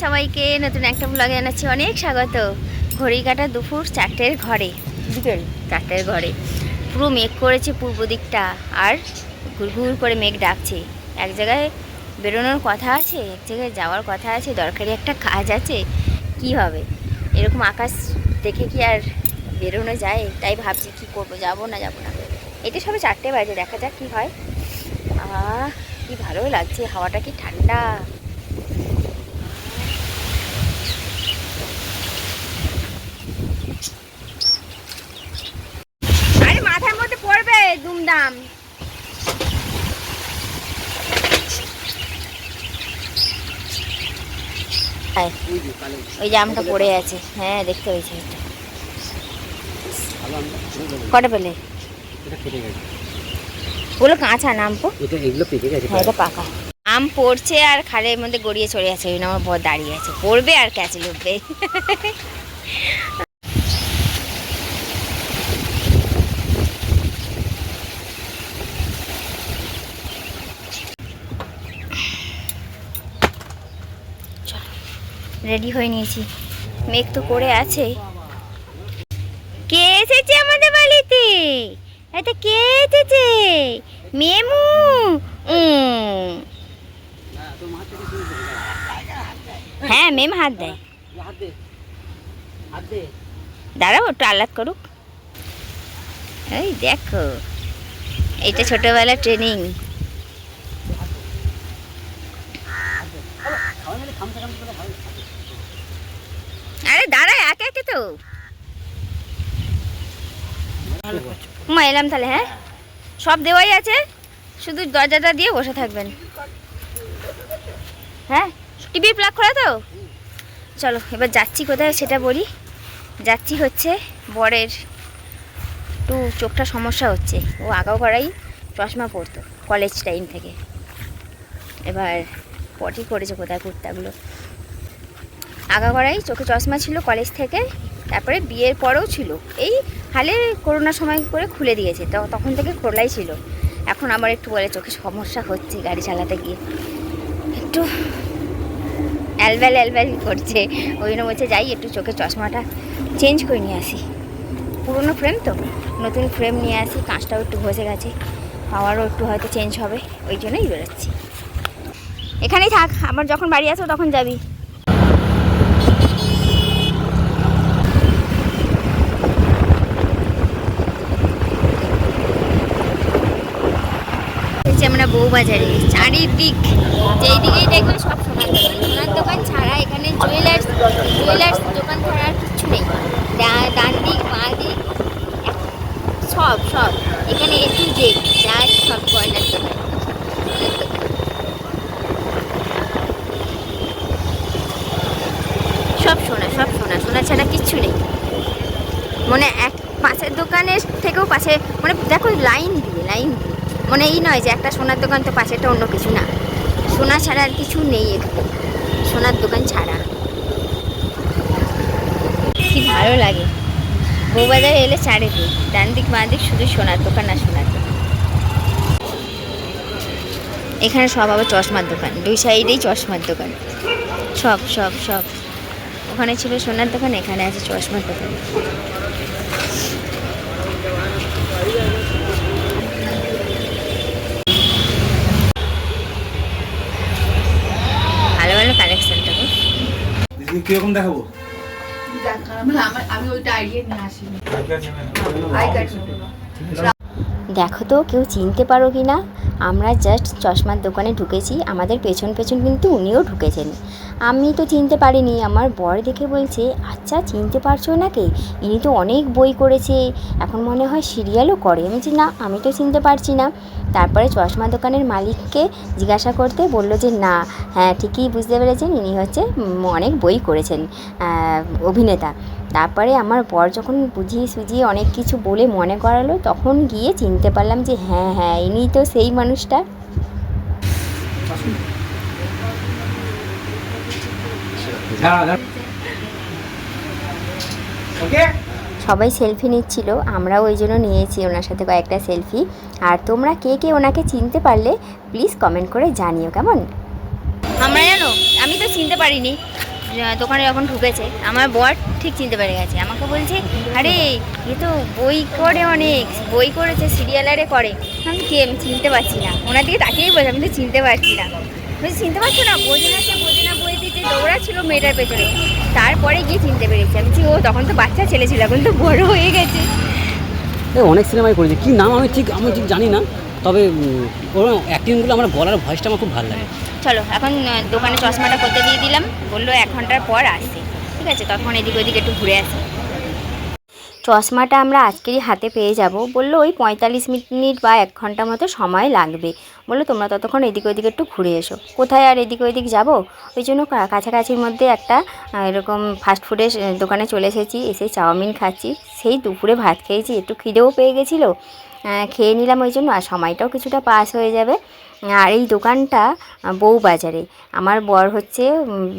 সবাইকে নতুন একটা ব্লগে জানাচ্ছি অনেক স্বাগত। ঘড়ি কাটা দুপুর 4টের ঘরে, বিকেল 4টের ঘরে। পুরো মেঘ করেছে পূর্ব দিকটা, আর ঘুরঘুর করে মেঘ ডাকছে। এক জায়গায় বেরোনোর কথা আছে, এক জায়গায় যাওয়ার কথা আছে, দরকারি একটা কাজ আছে। কি হবে, এরকম আকাশ দেখে কি আর বেরোনো যায়? তাই ভাবছি কি করব, যাবো না। এটা সবে 4টে বাজে, দেখা যাক কি হয়। কি ভালো লাগছে, হাওয়াটা কি ঠান্ডা। আরে মাথার মধ্যে পড়বে দুমদাম। ওই জামটা পড়ে আছে, হ্যাঁ দেখতে পেয়েছি। কটা পেলে? ওগুলো কাঁচা নাম পো, হ্যাঁ এটা পাকা আম পড়ছে আর খালের মধ্যে গড়িয়ে চলে আছে। ওই আমার বর দাঁড়িয়ে আছে, পড়বে আর ক্যাচে উঠবে। রেডি হয়ে নিয়েছি, মেঘ তো করে আছে। কে এসেছে আমাদের বাড়িতে? এটা কে এসেছে? মেমু। হ্যাঁ মেম হাত দেয়, দাঁড়াও একটু আহ্লাদ করুক। এই দেখো, এইটা ছোটবেলার ট্রেনিং। আরে দাঁড়ায় একে একে তো। মা এলাম তাহলে, হ্যাঁ সব দেওয়াই আছে, শুধু দরজাটা দিয়ে বসে থাকবেন। হ্যাঁ টিভি প্লাগ করা তো। চলো এবার যাচ্ছি কোথায় সেটা বলি। যাচ্ছি হচ্ছে বরের একটু চোখটা সমস্যা হচ্ছে। ও আগাও করাই চশমা পরতো কলেজ টাইম থেকে, এবার পটি করেছে কোথায় কুর্তাগুলো। আগা করাই চোখে চশমা ছিল কলেজ থেকে, তারপরে বিয়ের পরেও ছিল। এই হালে করোনার সময় করে খুলে দিয়েছে, তো তখন থেকে খোলাই ছিল। এখন আবার একটু বলে চোখে সমস্যা হচ্ছে গাড়ি চালাতে গিয়ে, একটু অ্যালব্যাল করছে। ওই জন্য বলছে যাই একটু চোখের চশমাটা চেঞ্জ করে নিয়ে আসি। পুরনো ফ্রেম তো, নতুন ফ্রেম নিয়ে আসি। কাঁচটাও একটু ঘষে গেছে, পাওয়ারও একটু হয়তো চেঞ্জ হবে, ওই জন্যই বেরোচ্ছি। এখানেই থাক, আবার যখন বাড়ি আসো তখন যাবি। আমরা বউবাজারে, চারিদিক যেই দিকেই দেখবে সব সোনার দোকান। সোনার দোকান ছাড়া এখানে জুয়েলার্স দোকান ছাড়া আর কিচ্ছু নেই। ডান দিক বাঁ দিক সব এখানে একটু যে যা সব গয়নার দোকান। সব সোনা ছাড়া কিচ্ছু নেই। মানে এক পাশের দোকানের থেকেও পাশে, মানে দেখো লাইন দিয়ে মানে এই নয় যে একটা সোনার দোকান তো পাশেটা অন্য কিছু না। সোনা ছাড়া আর কিছু নেই এখানে, সোনার দোকান ছাড়া। কি ভালো লাগে বউবাজারে এলে, চারিদিক ডান দিক বাঁ দিক শুধু সোনার দোকান আর সোনার দোকান। এখানে সব আবার চশমার দোকান, দুই সাইডেই চশমার দোকান। সব ওখানে ছিল সোনার দোকান, এখানে আছে চশমার দোকান। ভালো কালেকশনটা কিরকম দেখাবো? দেখো তো কেউ চিনতে পারো কি না। আমরা জাস্ট চশমার দোকানে ঢুকেছি, আমাদের পেছন কিন্তু উনিও ঢুকেছেন। আমি তো চিনতে পারিনি, আমার বর দেখে বলছে আচ্ছা চিনতে পারছো নাকি, ইনি তো অনেক বই করেছে, এখন মনে হয় সিরিয়ালও করে। আমি বলছি না, আমি তো চিনতে পারছি না। তারপরে চশমা দোকানের মালিককে জিজ্ঞাসা করতে বলল যে না, হ্যাঁ ঠিকই বুঝতে পেরেছেন, ইনি হচ্ছে অনেক বই করেছেন, অভিনেতা। তারপরে আমার বর যখন বুঝিয়ে সুঝিয়ে অনেক কিছু বলে মনে করালো, তখন গিয়ে চিনতে পারলাম যে হ্যাঁ ইনি তো সেই মানুষটা। সবাই সেলফি নিচ্ছিল, আমরাও ওই জন্য নিয়েছি ওনার সাথে কয়েকটা সেলফি। আর তোমরা কে ওনাকে চিনতে পারলে প্লিজ কমেন্ট করে জানিও কেমন। আমরা জানো আমি তো চিনতে পারিনি, দোকানে যখন ঢুকেছে আমার বর ঠিক চিনতে পেরে গেছে, আমাকে বলছে আরে এ তো বই করে, অনেক বই করেছে, সিরিয়ালারে করে। আমি কে, আমি চিনতে পারছি না, ওনার দিকে তাকিয়েই বলছে আমি তো চিনতে পারছি না। বলছি চিনতে পারছো না, বোঝে না, সে বোঝে না বই দিতে দৌড়াচ্ছিল মেয়েটার পেছনে, তারপরে গিয়ে চিনতে পেরেছি। আমি ও তখন তো বাচ্চা ছেলে ছিল, এখন তো বড় হয়ে গেছে। অনেক সিনেমাই করেছে, কী নাম আমি ঠিক জানি না, তবে ওর অ্যাক্টিংগুলো আমার গলার ভয়েসটা আমার খুব ভালো লাগে। চলো এখন দোকানে চশমাটা করতে দিয়ে দিলাম, বললো 1 ঘন্টার পর আসছে, ঠিক আছে, তখন এদিক ওদিক একটু ঘুরে আসি। চশমাটা আমরা আজকেরই হাতে পেয়ে যাব, বললো ওই 45 মিনিট বা 1 ঘন্টা মতো সময় লাগবে। বললো তোমরা ততক্ষণ এদিক ওদিক একটু ঘুরে এসো। কোথায় আর এদিক ওদিক যাবো, ওই জন্য কাছাকাছির মধ্যে একটা এরকম ফাস্টফুডের দোকানে চলে এসেছি, এসে চাউমিন খাচ্ছি। সেই দুপুরে ভাত খেয়েছি, একটু খিদেও পেয়ে গেছিলো, খেয়ে নিলাম ওই জন্য, আর সময়টাও কিছুটা পাস হয়ে যাবে। আর এই দোকানটা বউবাজারে, আমার বর হচ্ছে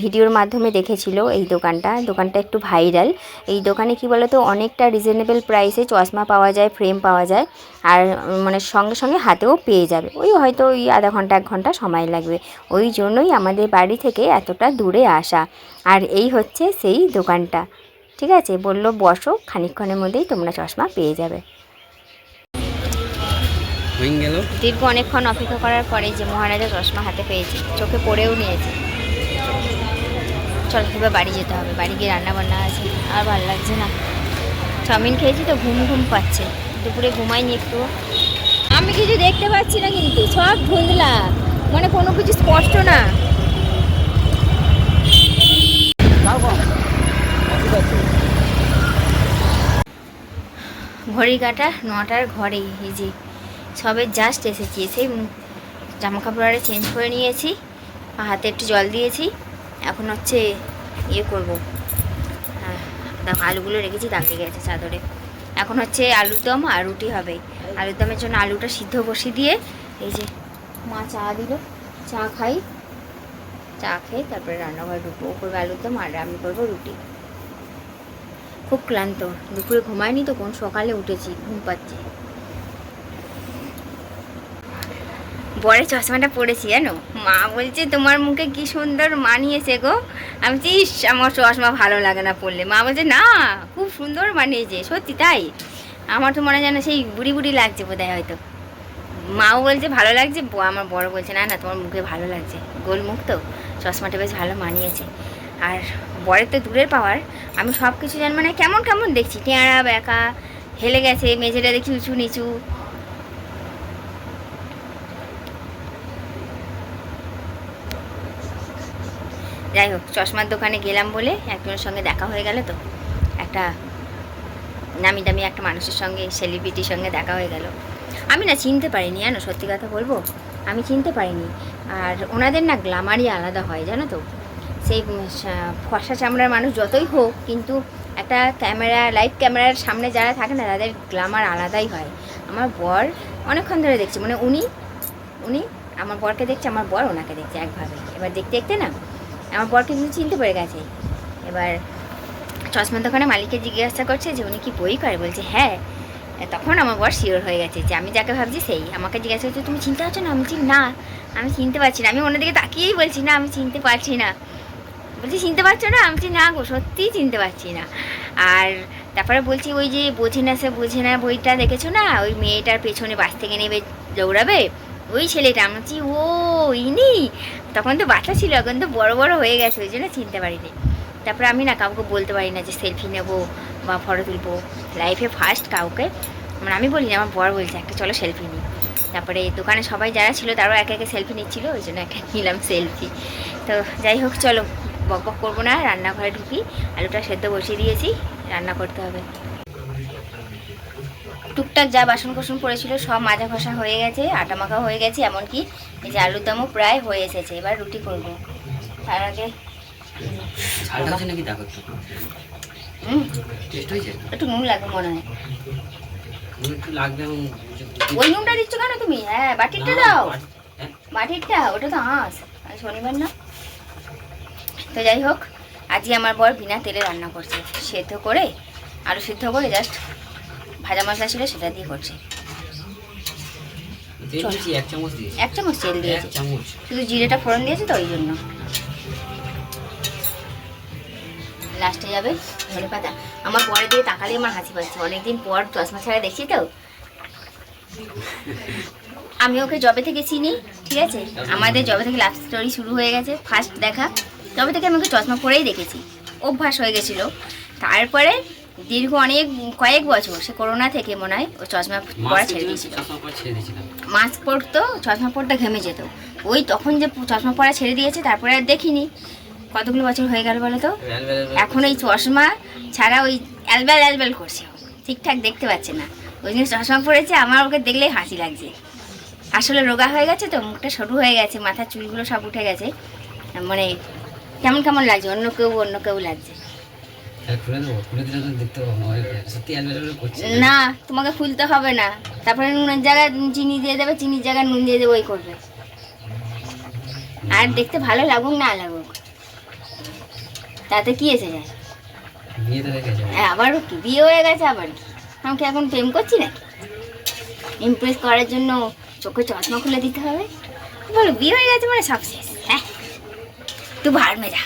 ভিডিওর মাধ্যমে দেখেছিল এই দোকানটা একটু ভাইরাল। এই দোকানে কি বলো তো, অনেকটা রিজনেবল প্রাইসে চশমা পাওয়া যায়, ফ্রেম পাওয়া যায়, আর মানে সঙ্গে সঙ্গে হাতেও পেয়ে যাবে। ওই হয়তো ওই আধা ঘন্টা 1 ঘন্টা সময় লাগবে, ওই জন্যই আমাদের বাড়ি থেকে এতটা দূরে আসা। আর এই হচ্ছে সেই দোকানটা, ঠিক আছে, বললো বসো, খানিকক্ষণের মধ্যেই তোমরা চশমা পেয়ে যাবে। দীর্ঘ অনেকক্ষণ অপেক্ষা করার পরে যে মহারাজা চশমা হাতে পেয়েছি, চোখে পড়েও নিয়েছি। চল এবার বাড়ি যেতে হবে, বাড়ি গিয়ে রান্না বান্না আছে, আর ভালো লাগছে না, চাউমিন খেয়েছি তো ঘুম পাচ্ছে, দুপুরে ঘুমাইনি একটু। আমি কিছু দেখতে পাচ্ছি না, কিন্তু সব ধুন্দলা, মানে কোনো কিছু স্পষ্ট না। ঘড়ি কাটা 9টার ঘরে, এই যে সবে জাস্ট এসেছি, এসেই জামা কাপড় আরে চেঞ্জ করে নিয়েছি, হাতে একটু জল দিয়েছি, এখন হচ্ছে ইয়ে করবো, হ্যাঁ আলুগুলো রেখেছি দাঁড়িয়ে গেছে চাদরে, এখন হচ্ছে আলুর দম আর রুটি হবে। আলুর দমের জন্য আলুটা সিদ্ধ বসিয়ে দিয়ে, এই যে মা চা দিল, চা খাই, চা খেয়ে তারপরে রান্নাঘরে ঢুকবো, ও করবো আলুর দম আর আমি করবো রুটি। খুব ক্লান্ত, দুপুরে ঘুমায়নি তো, কোন সকালে উঠেছি, ঘুম পাচ্ছে। বরের চশমাটা পড়েছি জানো, মা বলছে তোমার মুখে কি সুন্দর মানিয়েছে গো। আমি চিস আমার চশমা ভালো লাগে না পড়লে, মা বলছে না খুব সুন্দর মানিয়েছে, সত্যি তাই। আমার তো মনে হয় যেন সেই বুড়ি বুড়ি লাগছে বোধহয় হয়তো, মাও বলছে ভালো লাগছে, আমার বড় বলছে না না তোমার মুখে ভালো লাগছে, গোল মুখ তো, চশমাটা বেশ ভালো মানিয়েছে। আর বরের তো দূরের পাওয়ার, আমি সব কিছু জানি, মানে কেমন কেমন দেখছি, টেঁড়া বেঁকা, হেলে গেছে, মেঝেটা দেখছি উঁচু নিচু। যাই হোক, চশমার দোকানে গেলাম বলে একজনের সঙ্গে দেখা হয়ে গেল, তো একটা নামি দামি একটা মানুষের সঙ্গে, সেলিব্রিটির সঙ্গে দেখা হয়ে গেল। আমি না চিনতে পারিনি জানো, সত্যি কথা বলবো আমি চিনতে পারিনি। আর ওনাদের না গ্ল্যামারই আলাদা হয় জানো তো, সেই ফর্সা চামড়ার মানুষ যতই হোক, কিন্তু একটা ক্যামেরা, লাইভ ক্যামেরার সামনে যারা থাকে না, তাদের গ্ল্যামার আলাদাই হয়। আমার বর অনেকক্ষণ ধরে দেখছি, মানে উনি আমার বরকে দেখছে, আমার বর ওনাকে দেখছে একভাবে। এবার দেখতে দেখতে না আমার বরকে কিন্তু চিনতে পেরে গেছে। এবার চশমার দোকানে মালিককে জিজ্ঞাসা করছে যে উনি কি বই করে, বলছে হ্যাঁ। তখন আমার বর শিওর হয়ে গেছে যে আমি যাকে ভাবছি সেই। আমাকে জিজ্ঞাসা করছে তুমি চিনতে পারছো না, আমি বলছি না আমি চিনতে পারছি না। আমি ওনাদিকে তাকিয়েই বলছি না আমি চিনতে পারছি না। বলছি চিনতে পারছো না, আমি বলছি না গো সত্যিই চিনতে পারছি না। আর তারপরে বলছি ওই যে বোঝে না সে বোঝে না বইটা দেখেছো না, ওই মেয়েটার পেছনে বাস থেকে নেবে দৌড়াবে, ওই ছেলেটা। আমি বলছি ও ইনি, তখন তো বাচ্চা ছিল, এখন তো বড় বড় হয়ে গেছে, ওই জন্য চিনতে পারিনি। তারপরে আমি না কাউকে বলতে পারি না যে সেলফি নেবো বা ফটো তুলবো, লাইফে ফার্স্ট কাউকে, মানে আমি বলি না, আমার বর বলছে একটা চলো সেলফি নিই। তারপরে দোকানে সবাই যারা ছিল তারাও একে একে সেলফি নিচ্ছিলো, ওই জন্য একে নিলাম সেলফি। তো যাই হোক চলো বক বক করবো না, রান্নাঘরে ঢুকি, আলুটা সেদ্ধ বসিয়ে দিয়েছি, রান্না করতে হবে। টুকটাক যা বাসন কোসন পড়েছিল সব মাজা ঘষা হয়ে গেছে, আটা মাখা হয়ে গেছে, এমনকি এই যে আলুর দমও প্রায় হয়ে এসেছে। এবার রুটি করবো, তার আগে একটু নুন লাগবে মনে হয়। ওই নুনটা দিচ্ছ কেন তুমি? হ্যাঁ বাটিরটা দাও, বাটিরটা, ওটা তো হাঁস, শনিবার না। তো যাই হোক, আজকে আমার বর বিনা তেলে রান্না করছে, সেদ্ধ করে আলু সিদ্ধ করে জাস্ট ভাজা মশলা ছিল সেটা দিয়ে করছে। তেল দিয়েছি 1 চামচ দিয়েছি। 1 চামচ তেল দিয়েছে, 1 চামচ। শুধু জিরেটা ফোড়ন দিয়েছে তো ওই জন্য। লাস্টে যাবে ধনে পাতা। আমার পরে দিয়ে তাকালে আমার হাসি পাচ্ছে, অনেকদিন পর চশমা ছাড়া দেখছি তো। আমি ওকে জবে থেকে চিনি, ঠিক আছে, আমাদের জবে থেকে লাভ স্টোরি শুরু হয়ে গেছে, ফার্স্ট দেখা জবে থেকে আমি ওকে চশমা পরেই দেখেছি, অভ্যাস হয়ে গেছিলো। তারপরে দীর্ঘ কয়েক বছর, সে করোনা থেকে মনে হয় ও চশমা পরা ছেড়ে দিয়েছিল। মাস্ক পরতো, চশমা পরতে ঘেমে যেত, ওই তখন যে চশমা পরা ছেড়ে দিয়েছে তারপরে আর দেখিনি। কতগুলো বছর হয়ে গেল বলো তো, এখন এই চশমা ছাড়া ওই অ্যালবেল অ্যালবেল করছে, ঠিকঠাক দেখতে পাচ্ছে না, ওই জন্য চশমা পরেছে। আমার ওকে দেখলেই হাসি লাগছে, আসলে রোগা হয়ে গেছে তো, মুখটা সরু হয়ে গেছে, মাথার চুলগুলো সব উঠে গেছে, মানে কেমন কেমন লাগছে, অন্য কেউ লাগছে। না, তোমাকে খুলতে হবে না, তারপরে নুনের জায়গায় চিনি দিয়ে দেবে, চিনির জায়গায় নুন দিয়ে দেবে, ওই করবে। আর দেখতে ভালো লাগুক না লাগুক তাতে কি এসে যায়, আবার কি বিয়ে হয়ে গেছে, আবার কি আমাকে এখন প্রেম করছি নাকি? ইমপ্রেস করার জন্য চোখে চশমা খুলে দিতে হবে? বলো বিয়ে হয়ে গেছে মানে সব শেষ। হ্যাঁ, তুই ভাড় মে যা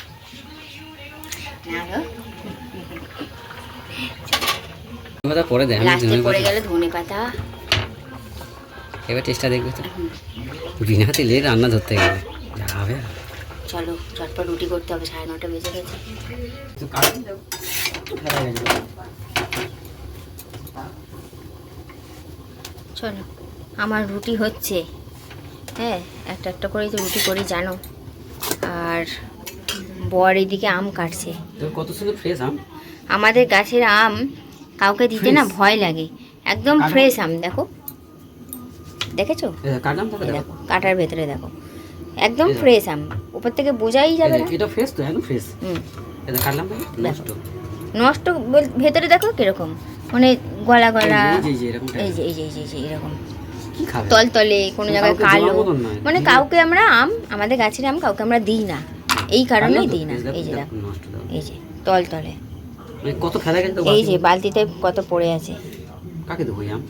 না গো। পরে দেয়, লাস্টে পড়ে গেল ধনে পাতা। এবার টেস্টটা দেখবে তো, বিনা তেলে রান্না ধরতে গেলে যাবে। চলো চটপট রুটি করতে হবে, 9:30 বেজে গেছে। চলো, আমার রুটি হচ্ছে, হ্যাঁ একটা একটা করেই তো রুটি করি জানো। আর বর এদিকে আম কাটছে। কত সুন্দর ফ্রেশ আম, আমাদের গাছের আম কাউকে দিতে না ভয় লাগে, একদম ফ্রেশ আম। দেখো, দেখেছো? দেখো কাটার ভেতরে দেখো, একদম ফ্রেশ আম, উপর থেকে বোঝাই যাবে না। এটা ফ্রেশ তো, একদম ফ্রেশ। এটা কাটলাম নষ্ট, নষ্ট ভেতরে দেখো কিরকম, মানে গলা গলা, এই যে এই যে এই যে এরকম তল তলে, কোনো জায়গায় কালো, মানে কাউকে আমরা আম, আমাদের গাছের আম কাউকে আমরা দিই না, এই কারণেই দিই না। এই যে দেখো, এই যে তল তলে, কত ফেলা গেছে, এই যে বালতিতে কত পড়ে আছে। কাকে দেবো আম?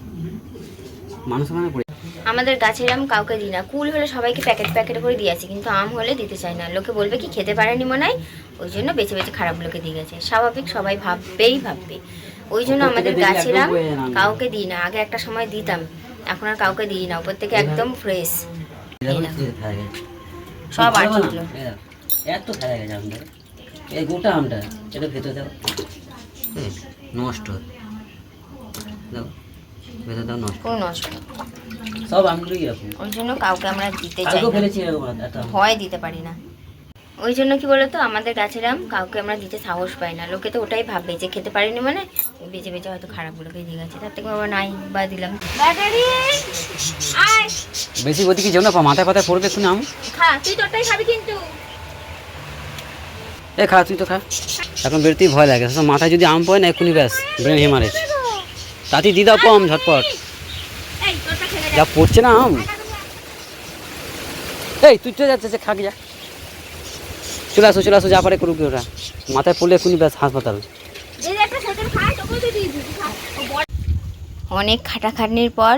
মানুষ মানে পড়ে। আমাদের গাছের আম কাউকে দিই না, কুল হলে সবাইকে প্যাকেট করে দিয়ে আসি, কিন্তু আম হলে দিতে চাই না, লোকে বলবে কি খেতে পারেনি মনে হয়, ওই জন্য বেছে বেছে খারাপ লোকে দিয়ে গেছে। স্বাভাবিক, সবাই ভাববে, ওই জন্য আমাদের গাছের আম কাউকে দিই না। আগে একটা সময় দিতাম, এখন আর কাউকে দিই না, উপর থেকে একদম ফ্রেশ। সব আটগুলো এত ফেলা গেছে আমটা, এই গোটা আমটা, এটা ভেতরে দাও, নষ্ট দাও, ভেতরে দাও, নষ্ট, পুরো নষ্ট, সব আমগুলোই এরকম। ওই জন্য কাউকে আমরা দিতে চাই না, ফেলেছি এরকম ভয় দিতে পারি না। ওই জন্য কি বলতো, আমাদের গাছের আম কাউকে আমরা দিতে সাহস পাই না, লোকে তো ওটাই ভাববে যে খেতে পারিনি মানে বেঁচে বেঁচে হয়তো খারাপগুলোকে দিয়ে গেছে, তার থেকে বাবা নাই বা দিলাম। বেশি গতি কি যেও না, মাথায় পাতায় পড়বে, শুনে আম খা, তুই তোরটাই খাবি কিন্তু। এ খা, তুই তো খা, এখন বেরোতেই ভয় লাগে, মাথায় যদি আম পড়ে না এক্ষুনি ব্যাস ব্রেন হেমারেজ, তাতেই দিয়ে দাও কম ঝটপট, যা পড়ছে না আম। এই তুই চলে যাচ্ছে, খাকি যা, চলে আসো, যা পারে করুক ওরা, মাথায় পড়লে এক্ষুনি ব্যাস হাসপাতাল। অনেক খাটাখাটনির পর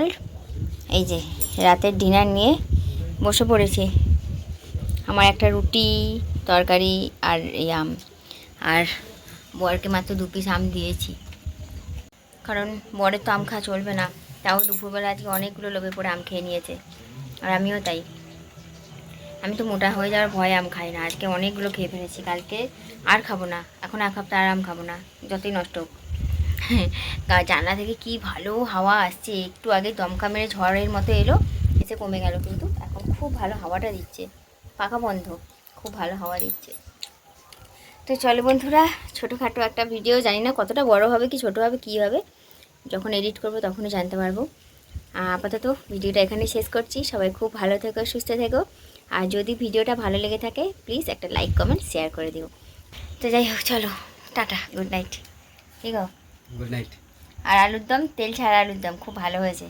এই যে রাতের ডিনার নিয়ে বসে পড়েছি। আমার একটা রুটি, তরকারি আর এই আম, আর বরকে মাত্র 2 পিস আম দিয়েছি, কারণ বরের তো আম খাওয়া চলবে না, তাও দুপুরবেলা আজকে অনেকগুলো লোভে পড়ে আম খেয়ে নিয়েছে, আর আমিও তাই। আমি তো মোটা হয়ে যাওয়ার ভয়ে আম খাই না, আজকে অনেকগুলো খেয়ে ফেলেছি, কালকে আর খাবো না, এখন 1 সপ্তাহ আর আম খাবো না, যতই নষ্ট হোক। জানলা থেকে কি ভালো হাওয়া আসছে, একটু আগে দমকা মেরে ঝড়ের মতো এলো, এসে কমে গেল, কিন্তু এখন খুব ভালো হাওয়াটা দিচ্ছে, পাখা বন্ধ, খুব ভালো হাওয়া দিচ্ছে। তো চলো বন্ধুরা, ছোটোখাটো একটা ভিডিও, জানি না কতটা বড় হবে কি ছোটো হবে কী হবে, যখন এডিট করবো তখনই জানতে পারবো। আপাতত ভিডিওটা এখানে শেষ করছি, সবাই খুব ভালো থেকো, সুস্থ থেকো, আর যদি ভিডিওটা ভালো লেগে থাকে প্লিজ একটা লাইক কমেন্ট শেয়ার করে দিও। তো যাই হোক, চলো টাটা, গুড নাইট। ঠিক আছে, গুড নাইট। আর আলুর দম, তেল ছাড়া আলুর দম খুব ভালো হয়েছে।